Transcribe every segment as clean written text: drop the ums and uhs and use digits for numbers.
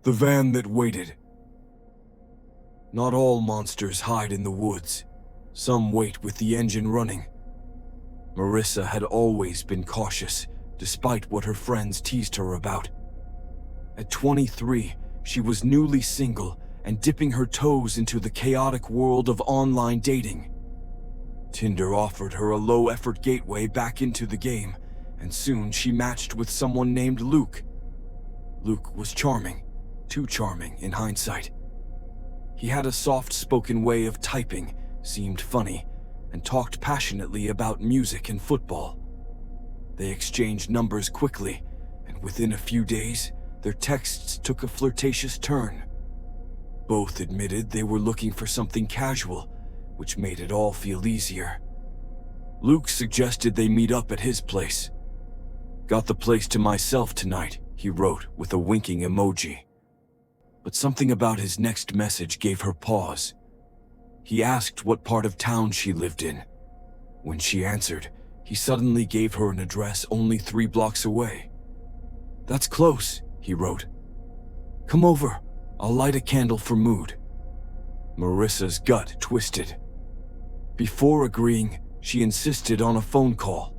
The van that waited. Not all monsters hide in the woods. Some wait with the engine running. Marissa had always been cautious, despite what her friends teased her about. At 23, she was newly single and dipping her toes into the chaotic world of online dating. Tinder offered her a low-effort gateway back into the game, and soon she matched with someone named Luke. Luke was charming, too charming in hindsight. He had a soft-spoken way of typing, seemed funny, and talked passionately about music and football. They exchanged numbers quickly, and within a few days, their texts took a flirtatious turn. Both admitted they were looking for something casual, which made it all feel easier. Luke suggested they meet up at his place. "Got the place to myself tonight," he wrote with a winking emoji. But something about his next message gave her pause. He asked what part of town she lived in. When she answered, he suddenly gave her an address only 3 blocks away. "That's close," he wrote. "Come over, I'll light a candle for mood." Marissa's gut twisted. Before agreeing, she insisted on a phone call.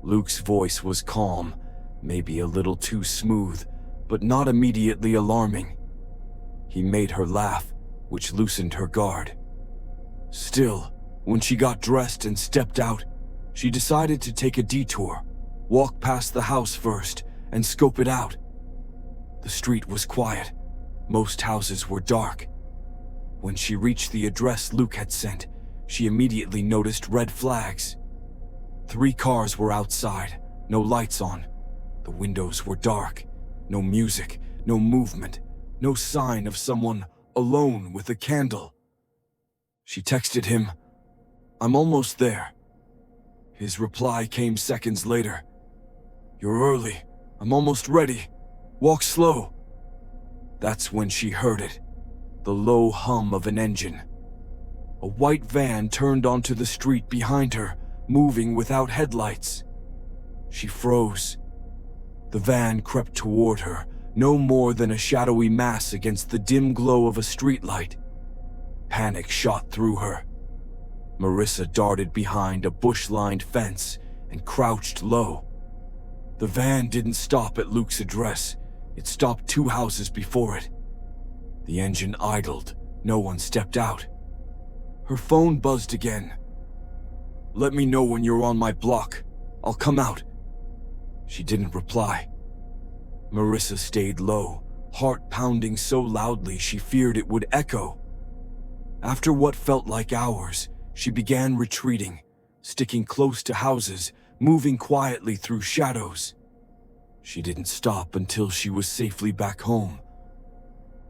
Luke's voice was calm, maybe a little too smooth, but not immediately alarming. He made her laugh, which loosened her guard. Still, when she got dressed and stepped out, she decided to take a detour, walk past the house first, and scope it out. The street was quiet. Most houses were dark. When she reached the address Luke had sent, she immediately noticed red flags. 3 cars were outside, no lights on. The windows were dark. No music, no movement, no sign of someone alone with a candle. She texted him, "I'm almost there." His reply came seconds later. "You're early. I'm almost ready. Walk slow." That's when she heard it, the low hum of an engine. A white van turned onto the street behind her, moving without headlights. She froze. The van crept toward her, no more than a shadowy mass against the dim glow of a streetlight. Panic shot through her. Marissa darted behind a bush-lined fence and crouched low. The van didn't stop at Luke's address. It stopped 2 houses before it. The engine idled. No one stepped out. Her phone buzzed again. "Let me know when you're on my block. I'll come out." She didn't reply. Marissa stayed low, heart pounding so loudly she feared it would echo. After what felt like hours, she began retreating, sticking close to houses, moving quietly through shadows. She didn't stop until she was safely back home.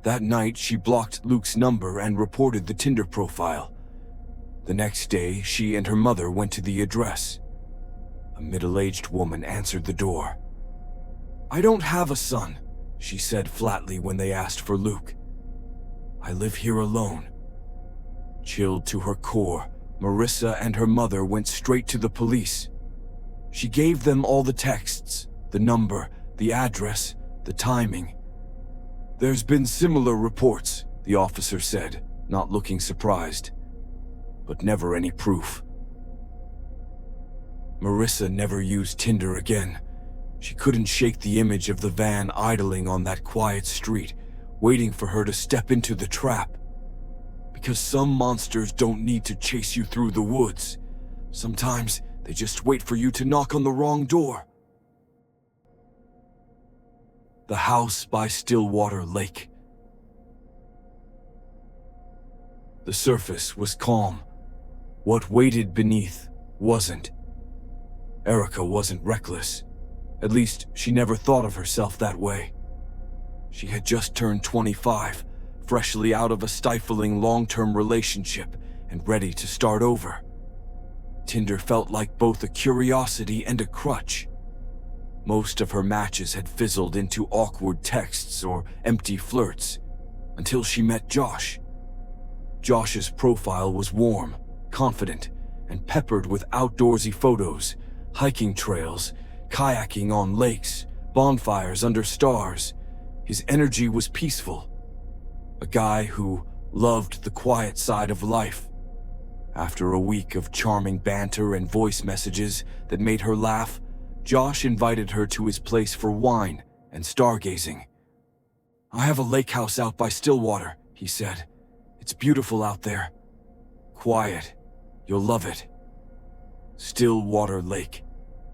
That night, she blocked Luke's number and reported the Tinder profile. The next day, she and her mother went to the address. A middle-aged woman answered the door. "I don't have a son," she said flatly when they asked for Luke. "I live here alone." Chilled to her core, Marissa and her mother went straight to the police. She gave them all the texts, the number, the address, the timing. "There's been similar reports," the officer said, not looking surprised. "But never any proof." Marissa never used Tinder again. She couldn't shake the image of the van idling on that quiet street, waiting for her to step into the trap. Because some monsters don't need to chase you through the woods. Sometimes they just wait for you to knock on the wrong door. The house by Stillwater Lake. The surface was calm. What waited beneath wasn't. Erica wasn't reckless. At least, she never thought of herself that way. She had just turned 25, freshly out of a stifling long-term relationship and ready to start over. Tinder felt like both a curiosity and a crutch. Most of her matches had fizzled into awkward texts or empty flirts, until she met Josh. Josh's profile was warm, confident, and peppered with outdoorsy photos, hiking trails, kayaking on lakes, bonfires under stars. His energy was peaceful. A guy who loved the quiet side of life. After a week of charming banter and voice messages that made her laugh, Josh invited her to his place for wine and stargazing. "I have a lake house out by Stillwater," he said. "It's beautiful out there. Quiet. You'll love it." Stillwater Lake.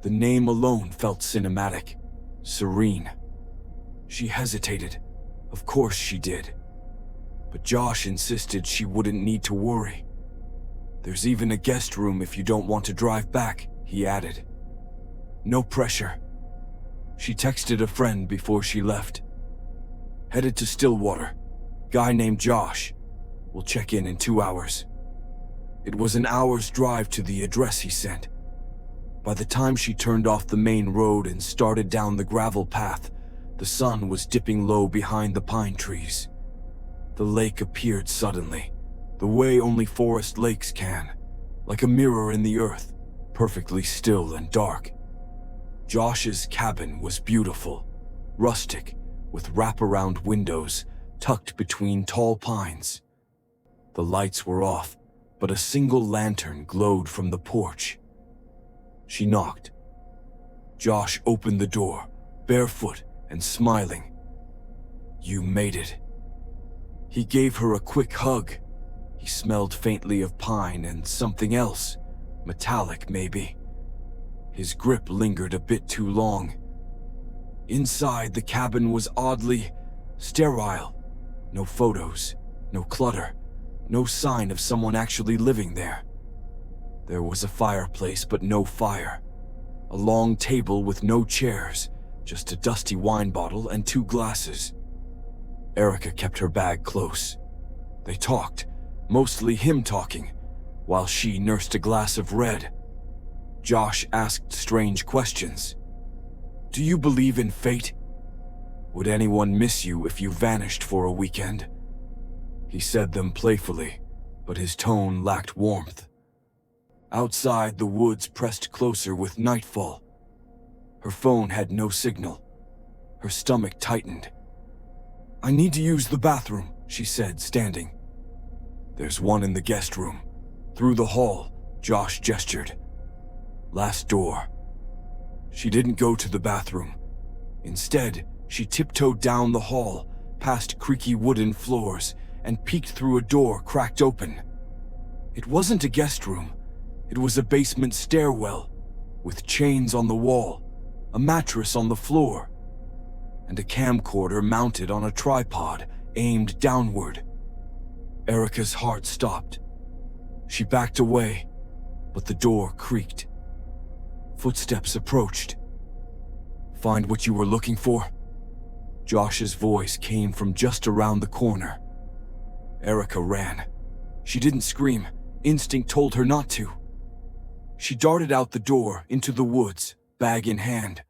The name alone felt cinematic, serene. She hesitated. Of course she did. But Josh insisted she wouldn't need to worry. "There's even a guest room if you don't want to drive back," he added. No pressure. She texted a friend before she left. "Headed to Stillwater. Guy named Josh. We'll check in 2 hours." It was an hour's drive to the address he sent. By the time she turned off the main road and started down the gravel path, the sun was dipping low behind the pine trees. The lake appeared suddenly, the way only forest lakes can, like a mirror in the earth, perfectly still and dark. Josh's cabin was beautiful, rustic, with wraparound windows tucked between tall pines. The lights were off, but a single lantern glowed from the porch. She knocked. Josh opened the door, barefoot and smiling. "You made it." He gave her a quick hug. He smelled faintly of pine and something else, metallic maybe. His grip lingered a bit too long. Inside, the cabin was oddly sterile. No photos, no clutter, no sign of someone actually living there. There was a fireplace, but no fire. A long table with no chairs, just a dusty wine bottle and 2 glasses. Erica kept her bag close. They talked, mostly him talking, while she nursed a glass of red. Josh asked strange questions. "Do you believe in fate? Would anyone miss you if you vanished for a weekend?" He said them playfully, but his tone lacked warmth. Outside, the woods pressed closer with nightfall. Her phone had no signal. Her stomach tightened. "I need to use the bathroom," she said, standing. "There's one in the guest room. Through the hall," Josh gestured. "Last door." She didn't go to the bathroom. Instead, she tiptoed down the hall, past creaky wooden floors, and peeked through a door cracked open. It wasn't a guest room. It was a basement stairwell, with chains on the wall, a mattress on the floor, and a camcorder mounted on a tripod aimed downward. Erica's heart stopped. She backed away, but the door creaked. Footsteps approached. "Find what you were looking for?" Josh's voice came from just around the corner. Erica ran. She didn't scream. Instinct told her not to. She darted out the door into the woods, bag in hand.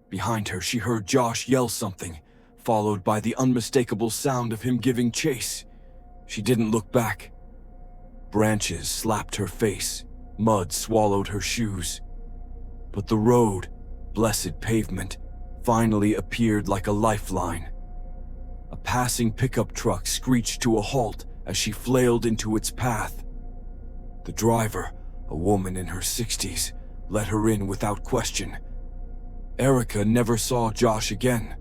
Behind her, she heard Josh yell something, followed by the unmistakable sound of him giving chase. She didn't look back. Branches slapped her face. Mud swallowed her shoes. But the road, blessed pavement, finally appeared like a lifeline. A passing pickup truck screeched to a halt as she flailed into its path. The driver, a woman in her 60s, let her in without question. Erica never saw Josh again.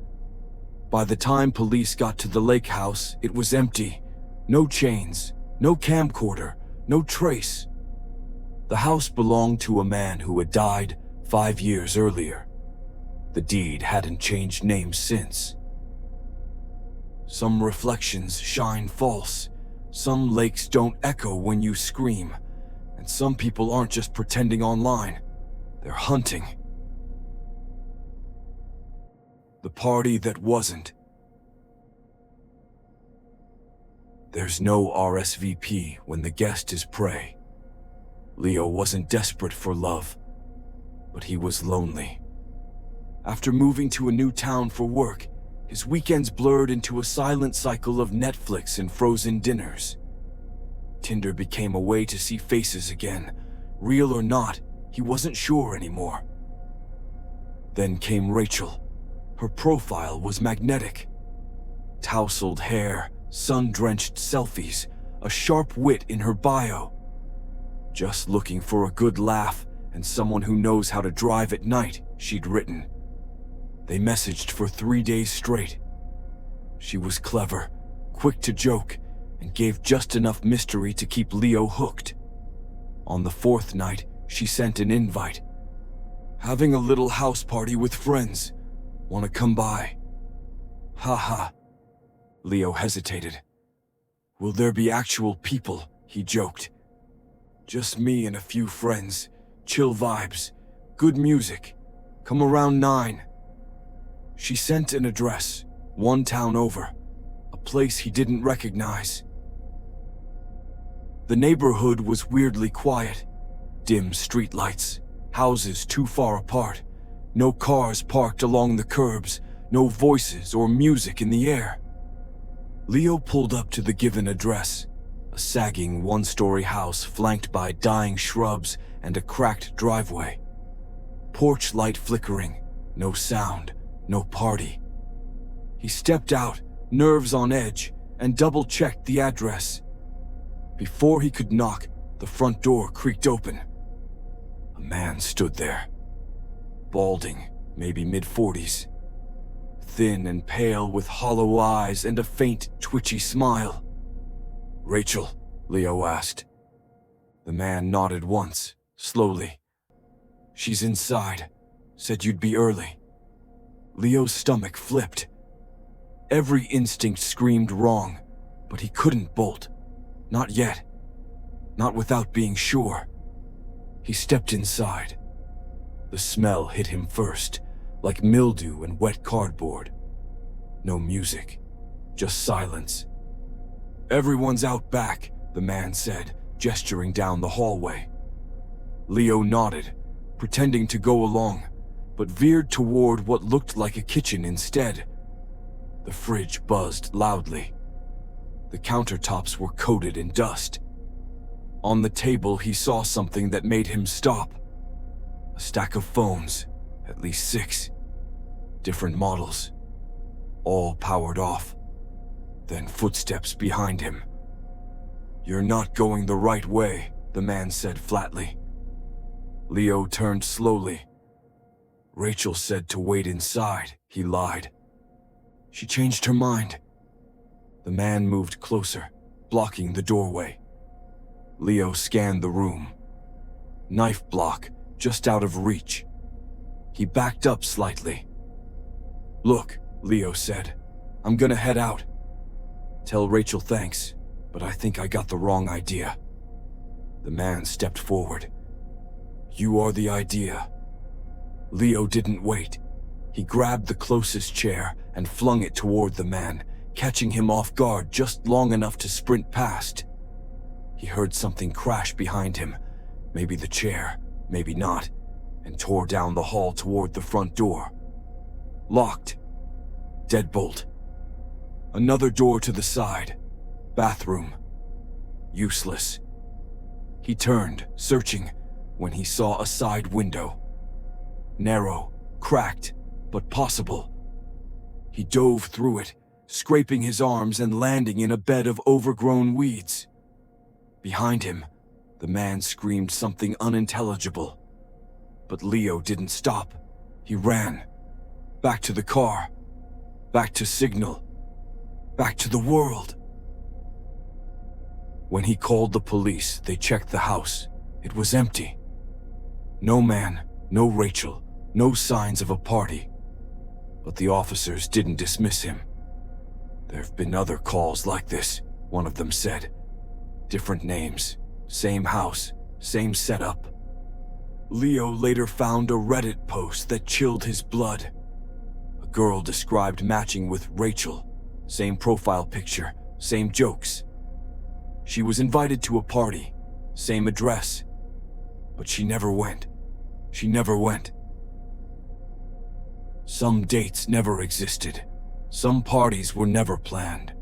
By the time police got to the lake house, it was empty. No chains, no camcorder, no trace. The house belonged to a man who had died 5 years earlier. The deed hadn't changed names since. Some reflections shine false. Some lakes don't echo when you scream. And some people aren't just pretending online. They're hunting. The party that wasn't. There's no RSVP when the guest is prey. Leo wasn't desperate for love, but he was lonely. After moving to a new town for work, his weekends blurred into a silent cycle of Netflix and frozen dinners. Tinder became a way to see faces again. Real or not, he wasn't sure anymore. Then came Rachel. Her profile was magnetic. Tousled hair, sun-drenched selfies, a sharp wit in her bio. Just looking for a good laugh and someone who knows how to drive at night, she'd written. They messaged for 3 days straight. She was clever, quick to joke, and gave just enough mystery to keep Leo hooked. On the 4th night, she sent an invite. Having a little house party with friends. Wanna come by? Haha. Leo hesitated. Will there be actual people? He joked. Just me and a few friends. Chill vibes. Good music. Come around 9. She sent an address, 1 town over. A place he didn't recognize. The neighborhood was weirdly quiet. Dim streetlights, houses too far apart, no cars parked along the curbs, no voices or music in the air. Leo pulled up to the given address, a sagging 1-story house flanked by dying shrubs and a cracked driveway. Porch light flickering, no sound, no party. He stepped out, nerves on edge, and double-checked the address. Before he could knock, the front door creaked open. A man stood there. Balding, maybe mid-40s. Thin and pale with hollow eyes and a faint, twitchy smile. "Rachel?" Leo asked. The man nodded once, slowly. "She's inside. Said you'd be early." Leo's stomach flipped. Every instinct screamed wrong, but he couldn't bolt. Not yet. Not without being sure. He stepped inside. The smell hit him first, like mildew and wet cardboard. No music, just silence. "Everyone's out back," the man said, gesturing down the hallway. Leo nodded, pretending to go along, but veered toward what looked like a kitchen instead. The fridge buzzed loudly. The countertops were coated in dust. On the table, he saw something that made him stop. A stack of phones, at least 6. Different models, all powered off. Then footsteps behind him. "You're not going the right way," the man said flatly. Leo turned slowly. "Rachel said to wait inside," he lied. "She changed her mind." The man moved closer, blocking the doorway. Leo scanned the room. Knife block, just out of reach. He backed up slightly. "Look," Leo said, "I'm gonna head out. Tell Rachel thanks, but I think I got the wrong idea." The man stepped forward. "You are the idea." Leo didn't wait. He grabbed the closest chair and flung it toward the man, catching him off guard just long enough to sprint past. He heard something crash behind him, maybe the chair, maybe not, and tore down the hall toward the front door. Locked. Deadbolt. Another door to the side. Bathroom. Useless. He turned, searching, when he saw a side window. Narrow, cracked, but possible. He dove through it, scraping his arms and landing in a bed of overgrown weeds. Behind him, the man screamed something unintelligible. But Leo didn't stop. He ran. Back to the car. Back to Signal. Back to the world. When he called the police, they checked the house. It was empty. No man, no Rachel, no signs of a party. But the officers didn't dismiss him. "There've been other calls like this," one of them said. "Different names, same house, same setup." Leo later found a Reddit post that chilled his blood. A girl described matching with Rachel. Same profile picture, same jokes. She was invited to a party, same address. But she never went. She never went. Some dates never existed. Some parties were never planned.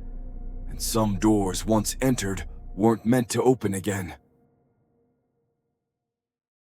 And some doors once entered weren't meant to open again.